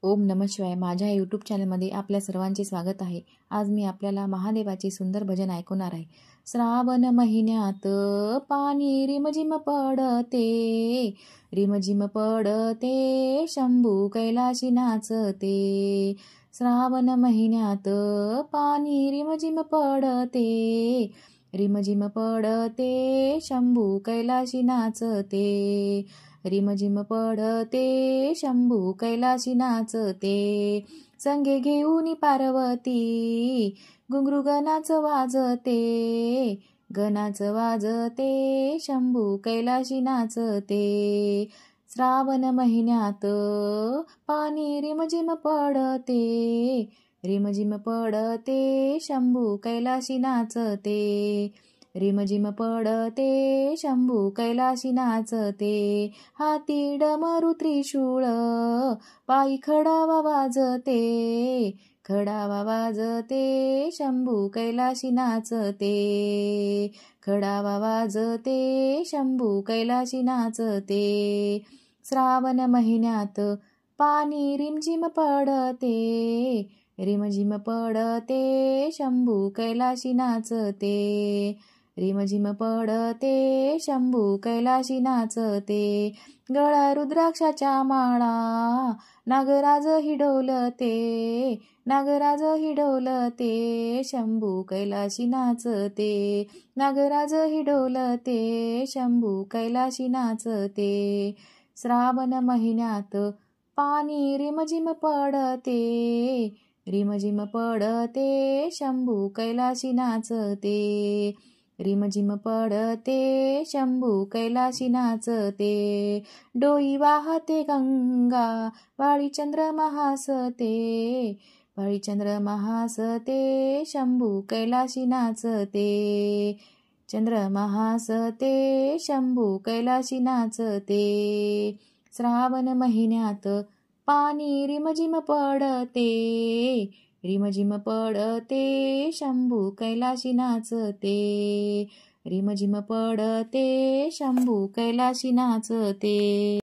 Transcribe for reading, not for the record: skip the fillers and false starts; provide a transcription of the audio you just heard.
ओम नमः शिवाय. माझ्या यूट्यूब चॅनलमध्ये आपल्या सर्वांचे स्वागत आहे. आज मी आपल्याला महादेवाचे सुंदर भजन ऐकवणार आहे. श्रावण महिन्यात पाणी रिमझिम पडते, रिमझिम पडते, शंभू कैलाशी नाचते. श्रावण महिन्यात पाणी रिमझिम पडते, रिमझिम पडते, शंभू कैलाशी नाचते. रिमझिम पडते, शंभू कैलाशी नाचते. संगे घेऊन पार्वती घुंगरू गणाच वाजते, गणाच वाजते, शंभू कैलाशी नाचते. श्रावण महिन्यात पाणी रिमझिम पडते, रिमझिम पडते, शंभू कैलाशी नाचते. रिमझिम पडते, शंभू कैलाशी नाचते. हाती डमरू त्रिशूळ, पायी खडावा वाजते, खडावा वाजते, शंभू कैलाशी नाचते. खडावा वाजते, शंभू कैलाशी नाचते. श्रावण महिन्यात पाणी रिमझिम पडते, रिमझिम पडते, शंभू कैलाशी नाचते. रिमझिम पडते, शंभू कैलाशी नाचते. गळा रुद्राक्षाच्या माळा, नागराज हिडवलते, नागराज हिडवलते, शंभू कैलाशी नाचते. नागराज हिडवलते, शंभू कैलाशी नाचते. श्रावण महिन्यात पाणी रिमझिम पडते, रिमझिम पडते, शंभू कैलाशी नाचते. रिमझिम पडते, शंभू कैलाशी नाचते. डोई वाहते गंगा, वाळी चंद्रमा हासते, वाळी चंद्रमा हासते, शंभू कैलाशी नाचते. चंद्रमा हासते, शंभू कैलाशी नाचते. श्रावण महिन्यात पाणी रिमझिम पडते, रिमझिम पडते, शंभू कैलाशी नाचते. रिमझिम पडते, शंभू कैलाशी नाचते.